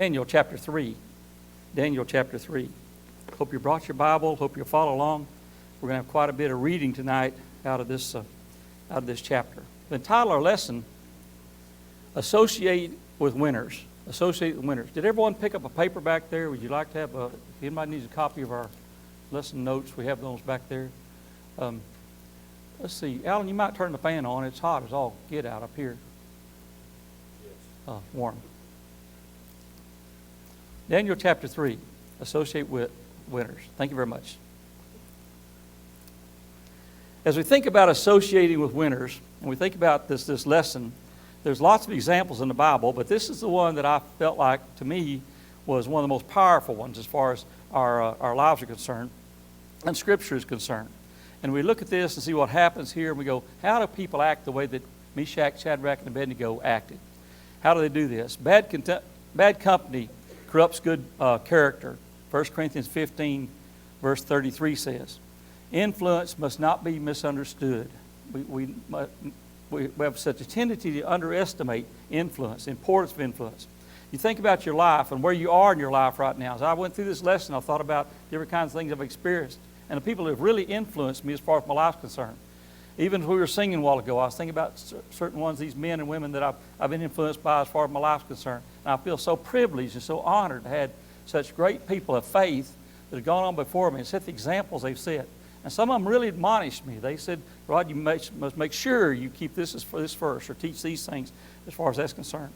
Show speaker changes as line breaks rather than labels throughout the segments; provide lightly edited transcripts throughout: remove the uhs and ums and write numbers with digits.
Daniel chapter 3. Daniel chapter 3. Hope you brought your Bible. Hope you'll follow along. We're going to have quite a bit of reading tonight out of this chapter. The title of our lesson, Associate with Winners. Associate with Winners. Did everyone pick up a paper back there? Would you like to have if anybody needs a copy of our lesson notes, we have those back there. Let's see. Alan, you might turn the fan on. It's hot as all get out up here. Yes. Warm. Daniel chapter 3. Associate with winners. Thank you very much. As we think about associating with winners, and we think about this lesson, there's lots of examples in the Bible, but this is the one that I felt like, to me, was one of the most powerful ones as far as our lives are concerned and Scripture is concerned. And we look at this and see what happens here, and we go, how do people act the way that Meshach, Shadrach, and Abednego acted? How do they do this? Bad company corrupts good character. 1 Corinthians 15, verse 33 says, influence must not be misunderstood. We have such a tendency to underestimate influence, the importance of influence. You think about your life and where you are in your life right now. As I went through this lesson, I thought about different kinds of things I've experienced and the people who have really influenced me as far as my life's concerned. Even as we were singing a while ago, I was thinking about certain ones, these men and women that I've been influenced by as far as my life's concerned. And I feel so privileged and so honored to have such great people of faith that have gone on before me and set the examples they've set. And some of them really admonished me. They said, Rod, you must make sure you keep this first or teach these things as far as that's concerned.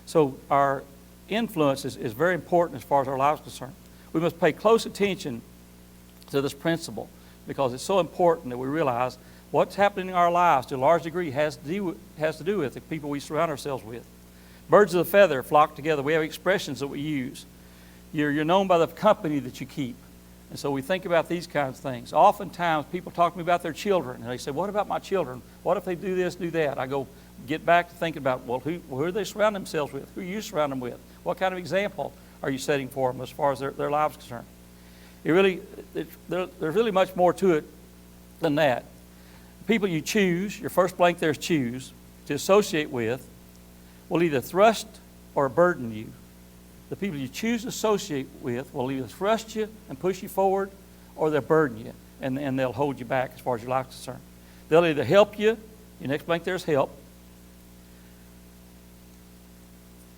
So our influence is very important as far as our lives are concerned. We must pay close attention to this principle because it's so important that we realize what's happening in our lives to a large degree has to do with the people we surround ourselves with. Birds of a feather flock together. We have expressions that we use. You're known by the company that you keep. And so we think about these kinds of things. Oftentimes people talk to me about their children and they say, what about my children? What if they do this, do that? I go get back to thinking about, well, who do they surround themselves with? Who do you surround them with? What kind of example are you setting for them as far as their lives are concerned? There's really much more to it than that. People you choose, your first blank there is choose, to associate with, will either thrust or burden you. The people you choose to associate with will either thrust you and push you forward, or they'll burden you, and they'll hold you back as far as your life is concerned. They'll either help you, your next blank there's help,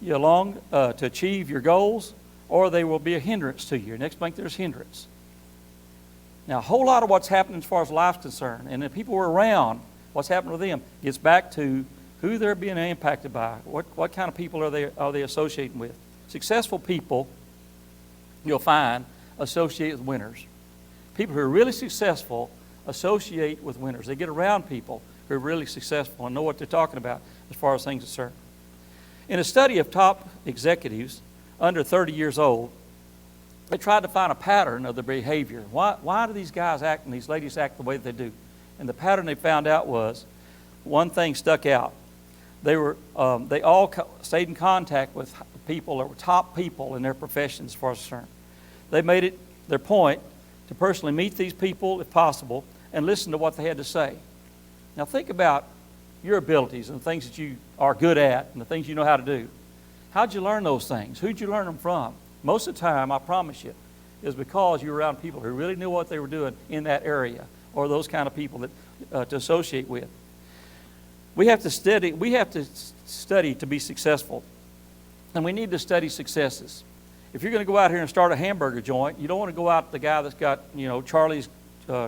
you along to achieve your goals, or they will be a hindrance to you. Your next blank there's hindrance. Now, a whole lot of what's happening as far as life's concerned, and the people who are around, what's happening with them, gets back to who they're being impacted by. What kind of people are they associating with? Successful people, you'll find, associate with winners. People who are really successful associate with winners. They get around people who are really successful and know what they're talking about as far as things are concerned. In a study of top executives under 30 years old, they tried to find a pattern of their behavior. Why do these guys act and these ladies act the way that they do? And the pattern they found out was, one thing stuck out. They all stayed in contact with people that were top people in their professions as far as concerned. They made it their point to personally meet these people if possible and listen to what they had to say. Now think about your abilities and the things that you are good at and the things you know how to do. How'd you learn those things? Who'd you learn them from? Most of the time, I promise you, is because you were around people who really knew what they were doing in that area, or those kind of people that to associate with. We have to study to be successful, and we need to study successes. If you're going to go out here and start a hamburger joint, you don't want to go out the guy that's got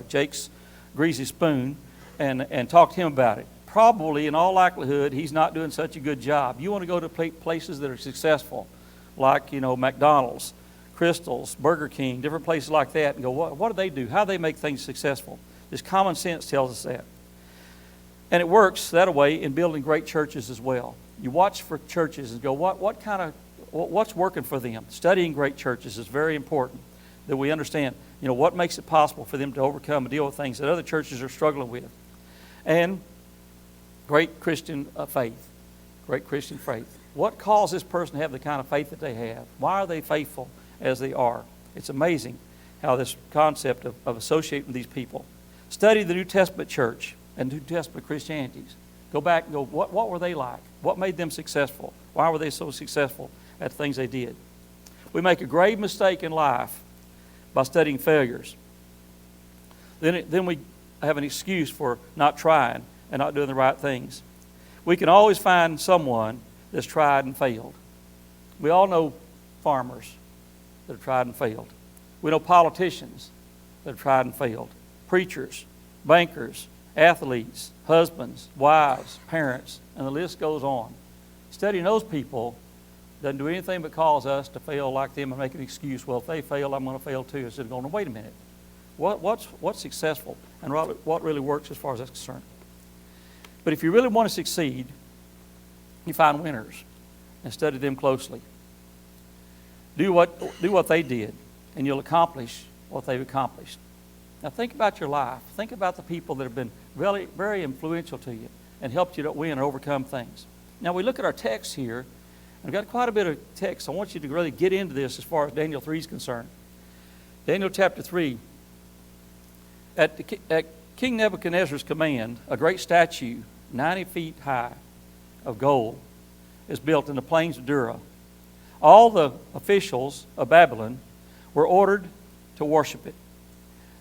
Jake's greasy spoon and talk to him about it. Probably, in all likelihood, he's not doing such a good job. You want to go to places that are successful, like McDonald's, Crystal's, Burger King, different places like that, and go, what do they do? How do they make things successful? This common sense tells us that. And it works that way in building great churches as well. You watch for churches and go, what's working for them? Studying great churches is very important, that we understand, what makes it possible for them to overcome and deal with things that other churches are struggling with. And great Christian faith. Great Christian faith. What caused this person to have the kind of faith that they have? Why are they faithful as they are? It's amazing how this concept of associating with these people. Study the New Testament church and New Testament Christianities. Go back and go, what were they like? What made them successful? Why were they so successful at things they did? We make a grave mistake in life by studying failures. Then we have an excuse for not trying and not doing the right things. We can always find someone that's tried and failed. We all know farmers that have tried and failed. We know politicians that have tried and failed. Preachers, bankers, athletes, husbands, wives, parents, and the list goes on. Studying those people doesn't do anything but cause us to fail like them and make an excuse. Well, if they fail, I'm going to fail too. Instead of going, wait a minute. What's successful and what really works as far as that's concerned? But if you really want to succeed, you find winners and study them closely. Do what they did, and you'll accomplish what they've accomplished. Now think about your life. Think about the people that have been really very influential to you and helped you to win and overcome things. Now we look at our text here. I've got quite a bit of text. I want you to really get into this as far as Daniel 3 is concerned. Daniel chapter 3. At King Nebuchadnezzar's command, a great statue, 90 feet high, of gold, is built in the plains of Dura. All the officials of Babylon were ordered to worship it.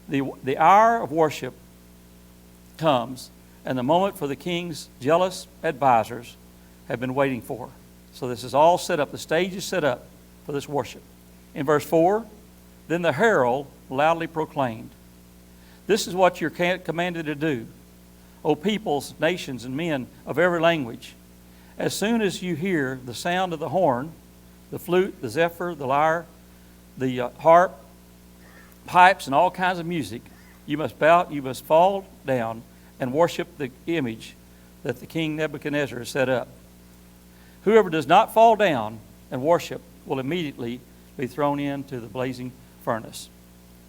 The hour of worship comes, and the moment for the king's jealous advisors have been waiting for. So this is all set up. The stage is set up for this worship. In verse 4, then the herald loudly proclaimed, "This is what you're commanded to do, O peoples, nations, and men of every language. As soon as you hear the sound of the horn, the flute, the zephyr, the lyre, the harp, pipes, and all kinds of music, you must fall down and worship the image that the king Nebuchadnezzar has set up. Whoever does not fall down and worship will immediately be thrown into the blazing furnace."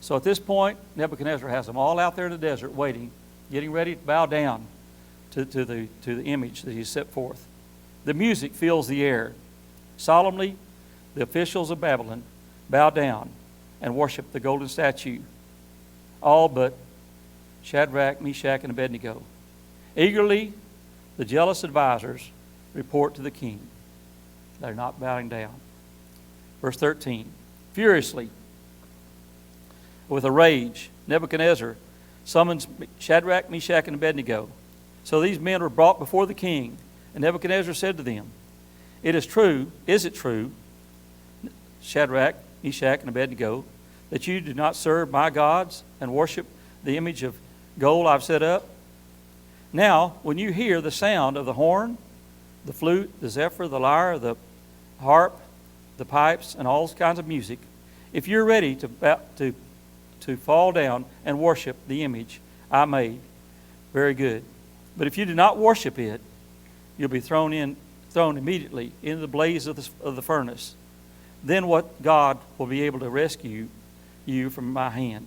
So at this point, Nebuchadnezzar has them all out there in the desert waiting, getting ready to bow down to the image that he set forth. The music fills the air. Solemnly, the officials of Babylon bow down and worship the golden statue, all but Shadrach, Meshach, and Abednego. Eagerly, the jealous advisors report to the king. They're not bowing down. Verse 13. Furiously, with a rage, Nebuchadnezzar summons Shadrach, Meshach, and Abednego. So these men were brought before the king, and Nebuchadnezzar said to them, is it true, Shadrach, Meshach, and Abednego, that you do not serve my gods and worship the image of gold I've set up? Now, when you hear the sound of the horn, the flute, the zephyr, the lyre, the harp, the pipes, and all kinds of music, if you're ready to fall down and worship the image I made, very good. But if you do not worship it, you'll be thrown immediately into the blaze of the furnace. Then what God will be able to rescue you from my hand?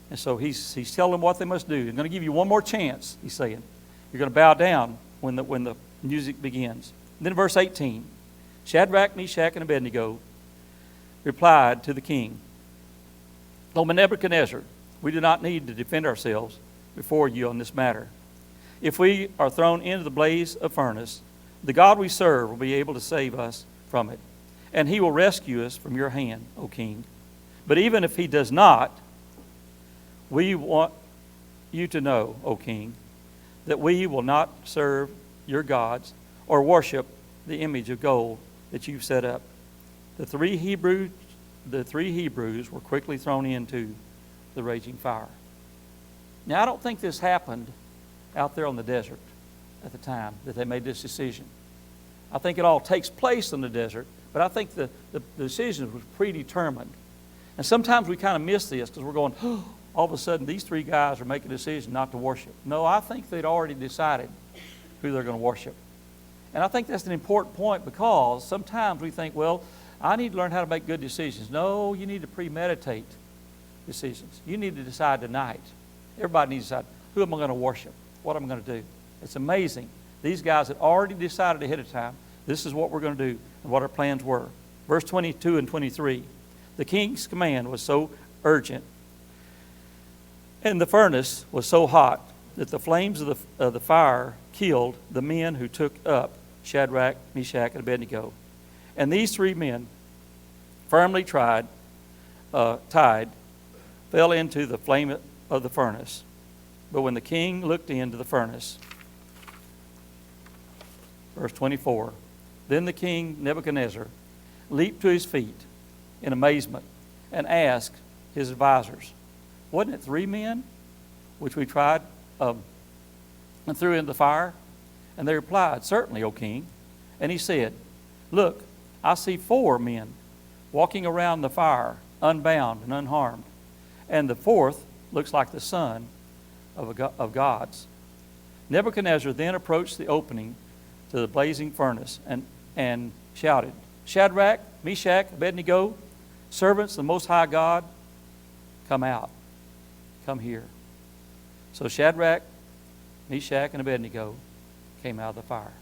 And so he's telling them what they must do. I'm going to give you one more chance, he's saying. You're going to bow down when the music begins. And then verse 18, Shadrach, Meshach, and Abednego replied to the king, "O Nebuchadnezzar, we do not need to defend ourselves before you on this matter. If we are thrown into the blaze of furnace, the God we serve will be able to save us from it, and he will rescue us from your hand, O king. But even if he does not, we want you to know, O king, that we will not serve your gods or worship the image of gold that you've set up." The three Hebrews were quickly thrown into the raging fire. Now, I don't think this happened out there on the desert at the time that they made this decision. I think it all takes place in the desert, but I think the decision was predetermined. And sometimes we kind of miss this because we're going, oh, all of a sudden these three guys are making a decision not to worship. No, I think they'd already decided who they're going to worship. And I think that's an important point because sometimes we think, well, I need to learn how to make good decisions. No, you need to premeditate decisions. You need to decide tonight. Everybody needs to decide, who am I going to worship? What am I going to do? It's amazing. These guys had already decided ahead of time, this is what we're going to do and what our plans were. Verse 22 and 23. The king's command was so urgent and the furnace was so hot that the flames of the fire killed the men who took up Shadrach, Meshach, and Abednego. And these three men firmly tied, fell into the flame of the furnace. But when the king looked into the furnace, verse 24, then the king Nebuchadnezzar leaped to his feet in amazement and asked his advisors, wasn't it 3 men which we tried and threw into the fire? And they replied, certainly, O king. And he said, look, I see 4 men walking around the fire, unbound and unharmed. And the 4th looks like the son of gods. Nebuchadnezzar then approached the opening to the blazing furnace and shouted, Shadrach, Meshach, Abednego, servants of the Most High God, come out. Come here. So Shadrach, Meshach, and Abednego came out of the fire.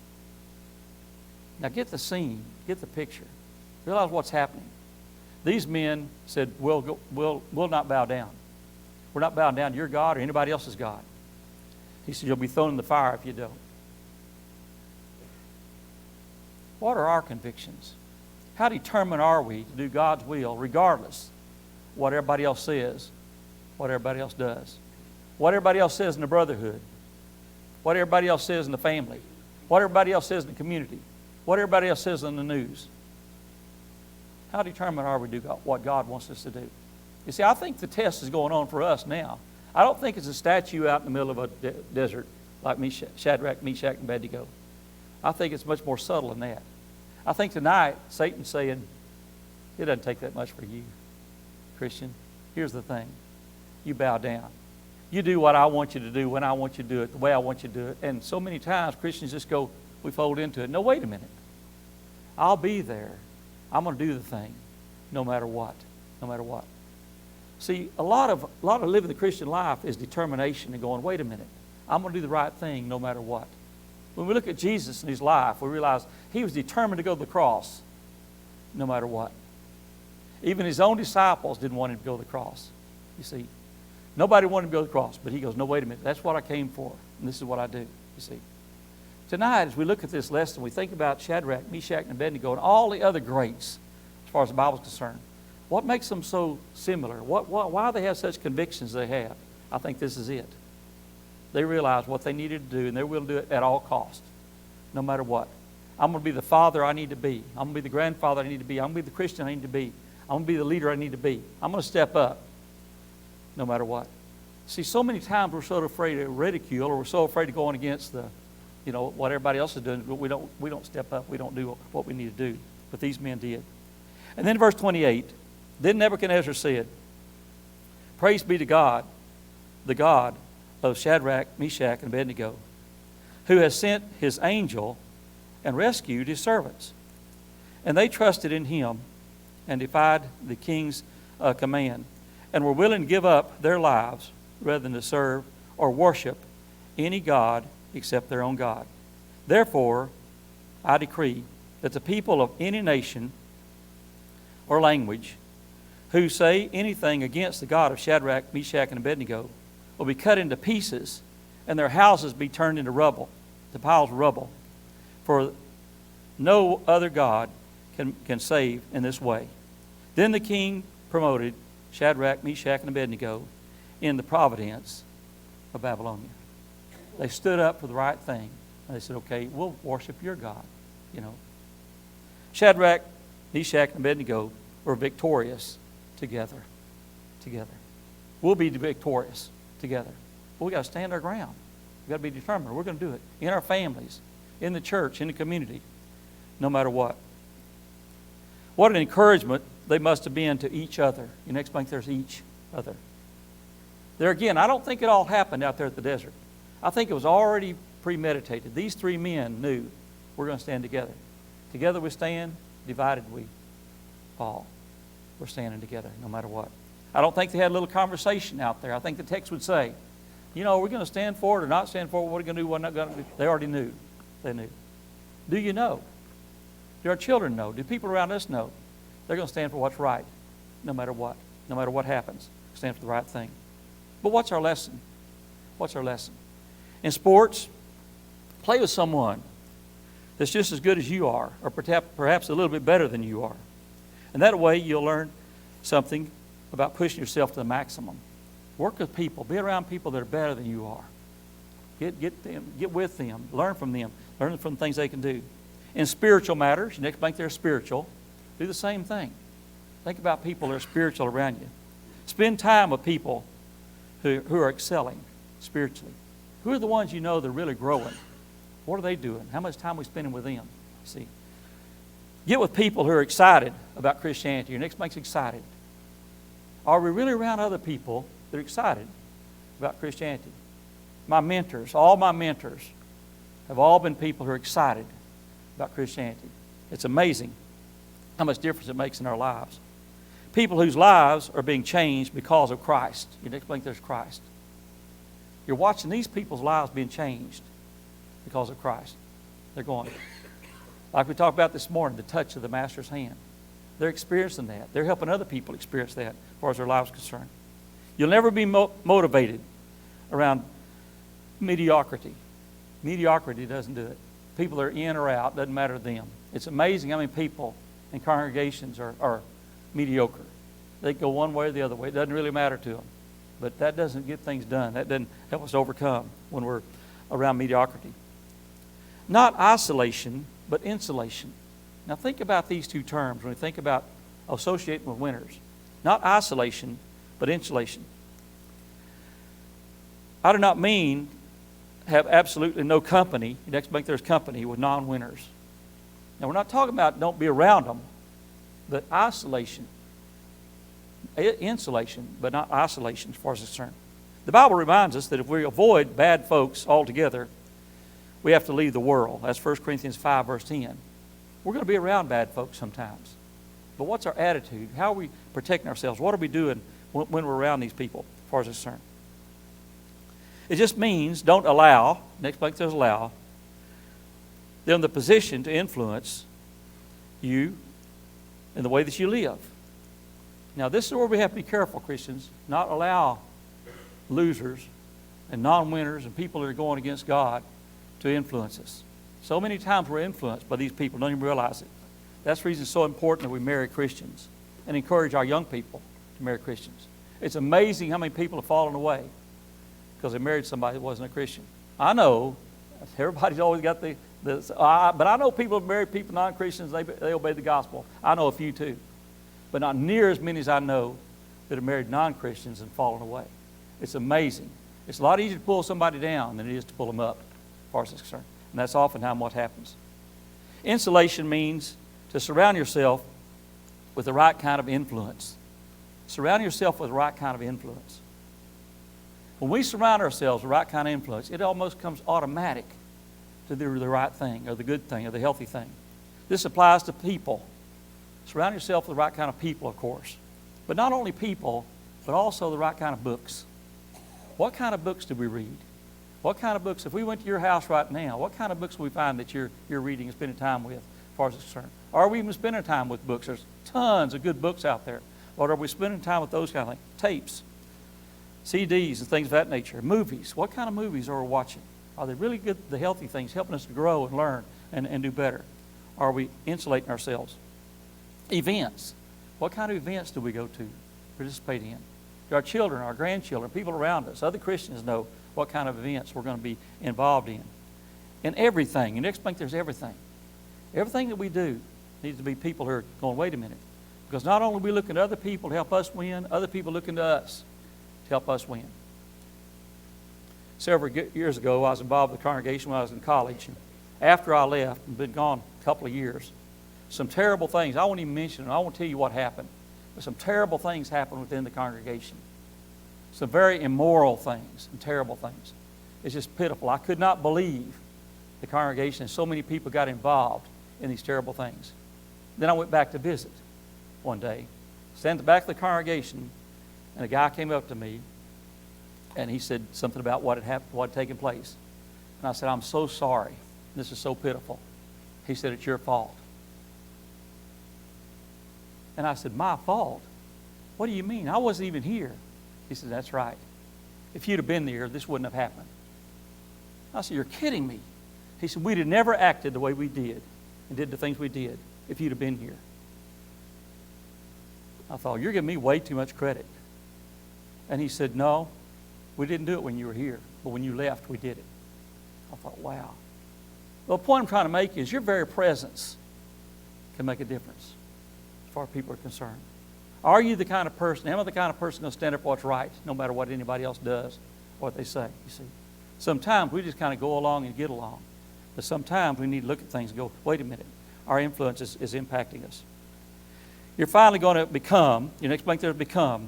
Now get the scene, get the picture. Realize what's happening. These men said, we'll not bow down. We're not bowing down to your God or anybody else's God. He said, you'll be thrown in the fire if you don't. What are our convictions? How determined are we to do God's will regardless of what everybody else says, what everybody else does, what everybody else says in the brotherhood, what everybody else says in the family, what everybody else says in the community, what everybody else says in the news? How determined are we to do what God wants us to do? You see, I think the test is going on for us now. I don't think it's a statue out in the middle of a desert like Shadrach, Meshach, and Abednego. I think it's much more subtle than that. I think tonight Satan's saying, it doesn't take that much for you, Christian. Here's the thing. You bow down. You do what I want you to do when I want you to do it, the way I want you to do it. And so many times Christians just go, we fold into it. No, wait a minute. I'll be there. I'm going to do the thing no matter what. No matter what. See, a lot of living the Christian life is determination and going, wait a minute. I'm going to do the right thing no matter what. When we look at Jesus and his life, we realize he was determined to go to the cross no matter what. Even his own disciples didn't want him to go to the cross. You see, nobody wanted him to go to the cross, but he goes, no, wait a minute. That's what I came for, and this is what I do, you see. Tonight, as we look at this lesson, we think about Shadrach, Meshach, and Abednego and all the other greats as far as the Bible is concerned. What makes them so similar? Why do they have such convictions they have? I think this is it. They realized what they needed to do, and they're willing to do it at all costs, no matter what. I'm going to be the father I need to be. I'm going to be the grandfather I need to be. I'm going to be the Christian I need to be. I'm going to be the leader I need to be. I'm going to step up, no matter what. See, so many times we're so afraid of ridicule, or we're so afraid of going against what everybody else is doing, but we don't step up. We don't do what we need to do. But these men did. And then verse 28, then Nebuchadnezzar said, praise be to God, the God of Shadrach, Meshach, and Abednego, who has sent his angel and rescued his servants. And they trusted in him and defied the king's command, and were willing to give up their lives rather than to serve or worship any god except their own God. Therefore, I decree that the people of any nation or language who say anything against the God of Shadrach, Meshach, and Abednego will be cut into pieces, and their houses be turned into rubble, to piles of rubble. For no other God can save in this way. Then the king promoted Shadrach, Meshach, and Abednego in the providence of Babylonia. They stood up for the right thing. And they said, okay, we'll worship your God. Shadrach, Meshach, and Abednego were victorious together. We'll be victorious together. But we've got to stand our ground. We've got to be determined. We're going to do it in our families, in the church, in the community, no matter what. What an encouragement they must have been to each other. Your next blank, there's each other. There again, I don't think it all happened out there at the desert. I think it was already premeditated. These 3 men knew we're going to stand together. Together we stand, divided we fall. We're standing together no matter what. I don't think they had a little conversation out there. I think the text would say, we're going to stand for it or not stand for it. What are we going to do? What are we not going to do? They already knew. They knew. Do you know? Do our children know? Do people around us know? They're going to stand for what's right, no matter what. No matter what happens, stand for the right thing. But what's our lesson? What's our lesson? In sports, play with someone that's just as good as you are, or perhaps a little bit better than you are. And that way you'll learn something about pushing yourself to the maximum. Work with people. Be around people that are better than you are. Get with them. Learn from them. Learn from the things they can do. In spiritual matters, you next think they're spiritual. Do the same thing. Think about people that are spiritual around you. Spend time with people who are excelling spiritually. Who are the ones you know that are really growing? What are they doing? How much time are we spending with them? See, get with people who are excited about Christianity. Your next makes excited. Are we really around other people that are excited about Christianity? My mentors, all my mentors, have all been people who are excited about Christianity. It's amazing how much difference it makes in our lives. People whose lives are being changed because of Christ. You next think there's Christ. You're watching these people's lives being changed because of Christ. They're going, like we talked about this morning, the touch of the Master's hand. They're experiencing that. They're helping other people experience that as far as their lives are concerned. You'll never be motivated around mediocrity. Mediocrity doesn't do it. People that are in or out, doesn't matter to them. It's amazing how many people in congregations are mediocre. They go one way or the other way. It doesn't really matter to them. But that doesn't get things done. That doesn't help us overcome when we're around mediocrity. Not isolation, but insulation. Now think about these two terms when we think about associating with winners. Not isolation, but insulation. I do not mean have absolutely no company. Next week there's company with non-winners. Now we're not talking about don't be around them, but isolation. Insulation, but not isolation as far as it's concerned. The Bible reminds us that if we avoid bad folks altogether, we have to leave the world. That's 1 Corinthians 5, verse 10. We're going to be around bad folks sometimes. But what's our attitude? How are we protecting ourselves? What are we doing when we're around these people as far as it's concerned? It just means don't allow, next week there's allow, them the position to influence you in the way that you live. Now this is where we have to be careful, Christians, not allow losers and non-winners and people that are going against God to influence us. So many times we're influenced by these people, don't even realize it. That's the reason it's so important that we marry Christians and encourage our young people to marry Christians. It's amazing how many people have fallen away because they married somebody that wasn't a Christian. I know, everybody's always got but I know people have married people, non-Christians, they obey the gospel. I know a few too. But not near as many as I know that have married non-Christians and fallen away. It's amazing. It's a lot easier to pull somebody down than it is to pull them up, as far as it's concerned. And that's oftentimes what happens. Insulation means to surround yourself with the right kind of influence. Surround yourself with the right kind of influence. When we surround ourselves with the right kind of influence, it almost comes automatic to do the right thing or the good thing or the healthy thing. This applies to people. Surround yourself with the right kind of people, of course. But not only people, but also the right kind of books. What kind of books do we read? What kind of books, if we went to your house right now, what kind of books will we find that you're reading and spending time with, as far as it's concerned? Are we even spending time with books? There's tons of good books out there. Or are we spending time with those kind of things? Tapes, CDs, and things of that nature. Movies. What kind of movies are we watching? Are they really good, the healthy things, helping us to grow and learn and do better? Are we insulating ourselves? Events. What kind of events do we go to, participate in? Do our children, our grandchildren, people around us, other Christians know what kind of events we're going to be involved in. In everything. And next think there's everything. Everything that we do needs to be people who are going, wait a minute. Because not only are we looking to other people to help us win, other people looking to us to help us win. Several years ago, I was involved with the congregation when I was in college. And after I left, and been gone a couple of years, some terrible things. I won't even mention them. I won't tell you what happened. But some terrible things happened within the congregation. Some very immoral things and terrible things. It's just pitiful. I could not believe the congregation and so many people got involved in these terrible things. Then I went back to visit one day. Stand at the back of the congregation, and a guy came up to me, and he said something about what had happened, what had taken place. And I said, I'm so sorry. This is so pitiful. He said, it's your fault. And I said, my fault? What do you mean? I wasn't even here. He said, that's right. If you'd have been there, this wouldn't have happened. I said, you're kidding me. He said, we'd have never acted the way we did and did the things we did if you'd have been here. I thought, you're giving me way too much credit. And he said, no, we didn't do it when you were here, but when you left, we did it. I thought, wow. Well, the point I'm trying to make is your very presence can make a difference as far as people are concerned. Are you the kind of person, am I the kind of person going to stand up for what's right, no matter what anybody else does or what they say, you see? Sometimes we just kind of go along and get along. But sometimes we need to look at things and go, wait a minute, our influence is impacting us. You're finally going to become, your next blank there is become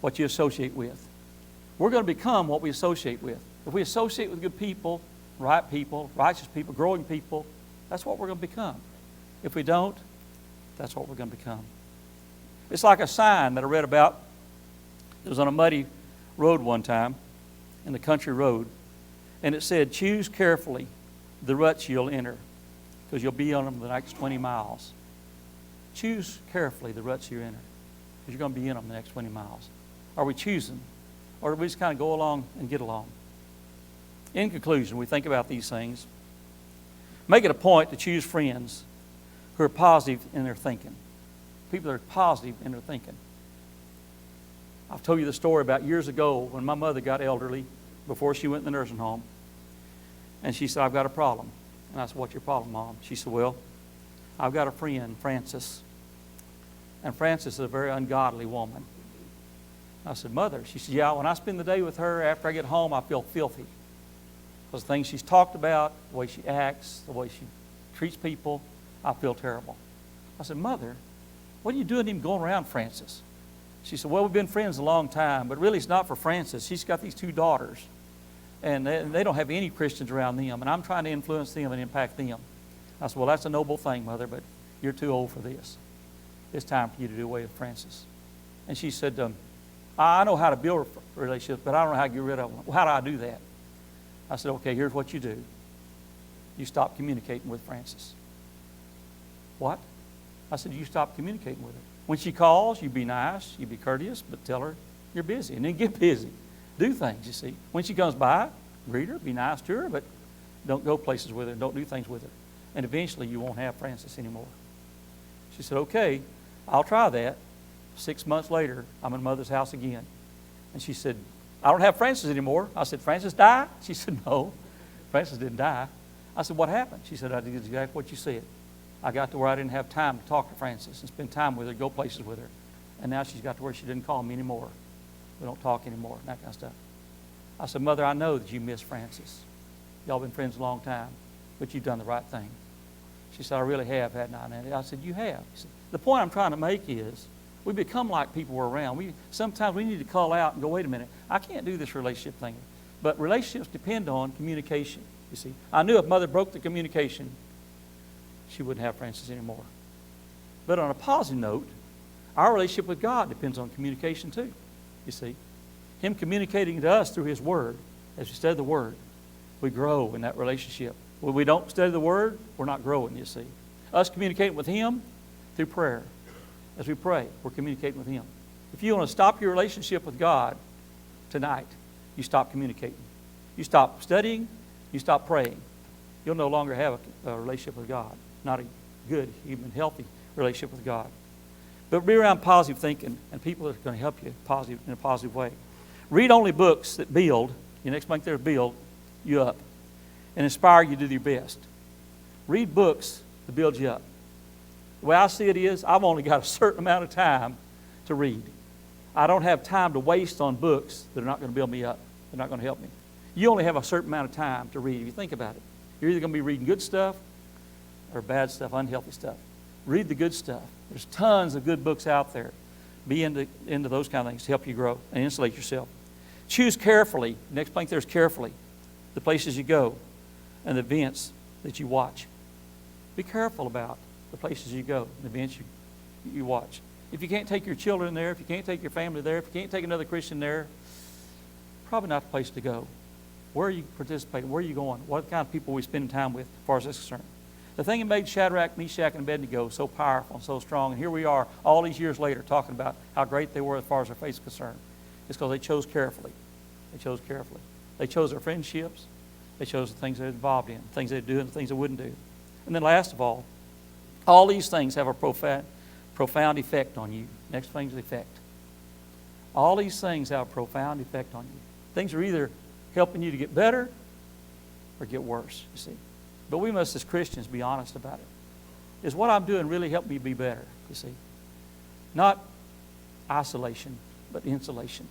what you associate with. We're going to become what we associate with. If we associate with good people, righteous people, growing people, that's what we're going to become. If we don't, that's what we're going to become. It's like a sign that I read about. It was on a muddy road one time, in the country road, and it said, choose carefully the ruts you'll enter, because you'll be on them the next 20 miles. Choose carefully the ruts you enter, because you're going to be in them the next 20 miles. Are we choosing, or do we just kind of go along and get along? In conclusion, we think about these things. Make it a point to choose friends who are positive in their thinking. People that are positive in their thinking. I've told you the story about years ago when my mother got elderly, before she went in the nursing home. And she said, I've got a problem. And I said, what's your problem, Mom? She said, well, I've got a friend, Frances. And Frances is a very ungodly woman. I said, Mother? She said, yeah, when I spend the day with her, after I get home, I feel filthy. Because the things she's talked about, the way she acts, the way she treats people, I feel terrible. I said, Mother, what are you doing even going around Frances? She said, well, we've been friends a long time, but really it's not for Frances. She's got these 2 daughters, and they don't have any Christians around them, and I'm trying to influence them and impact them. I said, well, that's a noble thing, Mother, but you're too old for this. It's time for you to do away with Frances. And she said, I know how to build relationships, but I don't know how to get rid of them. Well, how do I do that? I said, okay, here's what you do. You stop communicating with Frances. What? I said, you stop communicating with her. When she calls, you be nice, you be courteous, but tell her you're busy, and then get busy. Do things, you see. When she comes by, greet her, be nice to her, but don't go places with her, don't do things with her. And eventually you won't have Frances anymore. She said, okay, I'll try that. 6 months later, I'm in Mother's house again. And she said, I don't have Frances anymore. I said, Frances died? She said, no, Frances didn't die. I said, what happened? She said, I did exactly what you said. I got to where I didn't have time to talk to Frances and spend time with her, go places with her. And now she's got to where she didn't call me anymore. We don't talk anymore, and that kind of stuff. I said, Mother, I know that you miss Frances. Y'all been friends a long time, but you've done the right thing. She said, I really have, hadn't I? And I said, you have. Said, the point I'm trying to make is we become like people we're around. Sometimes we need to call out and go, wait a minute, I can't do this relationship thing. But relationships depend on communication, you see. I knew if Mother broke the communication, she wouldn't have Frances anymore. But on a positive note, our relationship with God depends on communication too, you see. Him communicating to us through His Word. As we study the Word, we grow in that relationship. When we don't study the Word, we're not growing, you see. Us communicating with Him through prayer. As we pray, we're communicating with Him. If you want to stop your relationship with God tonight, you stop communicating. You stop studying, you stop praying. You'll no longer have a relationship with God. Not a good, even healthy relationship with God. But be around positive thinking and people that are going to help you in a positive way. Read only books that build, your next blank there is build you up and inspire you to do your best. Read books that build you up. The way I see it is, I've only got a certain amount of time to read. I don't have time to waste on books that are not going to build me up. They're not going to help me. You only have a certain amount of time to read. If you think about it, you're either going to be reading good stuff or bad stuff, unhealthy stuff. Read the good stuff. There's tons of good books out there. Be into those kind of things to help you grow and insulate yourself. Choose carefully, next blank there's carefully, the places you go and the events that you watch. Be careful about the places you go and the events you watch. If you can't take your children there, if you can't take your family there, if you can't take another Christian there, probably not the place to go. Where are you participating? Where are you going? What kind of people are we spending time with as far as that's concerned? The thing that made Shadrach, Meshach, and Abednego so powerful and so strong, and here we are all these years later talking about how great they were as far as their faith is concerned, is because they chose carefully. They chose carefully. They chose their friendships. They chose the things they were involved in, the things they'd do and the things they wouldn't do. And then last of all these things have a profound profound effect on you. Next thing's effect. All these things have a profound effect on you. Things are either helping you to get better or get worse, you see. But we must, as Christians, be honest about it. Is what I'm doing really helping me be better, you see? Not isolation, but insulation.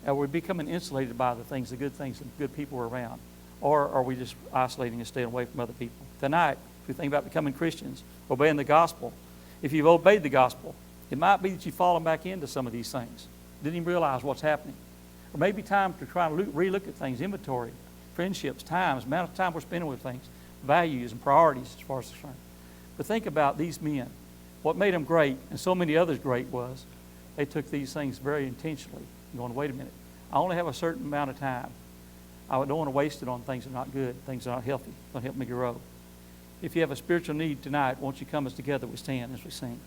Are we becoming insulated by the things, the good things, and good people are around? Or are we just isolating and staying away from other people? Tonight, if you think about becoming Christians, obeying the gospel, if you've obeyed the gospel, it might be that you've fallen back into some of these things. Didn't even realize what's happening. Or maybe time to try to relook at things, inventory, friendships, times, amount of time we're spending with things, values and priorities as far as concerned. But think about these men. What made them great, and so many others great, was they took these things very intentionally. Going, wait a minute, I only have a certain amount of time. I don't want to waste it on things that are not good, things that are not healthy, don't help me grow. If you have a spiritual need tonight, won't you come as together we stand as we sing?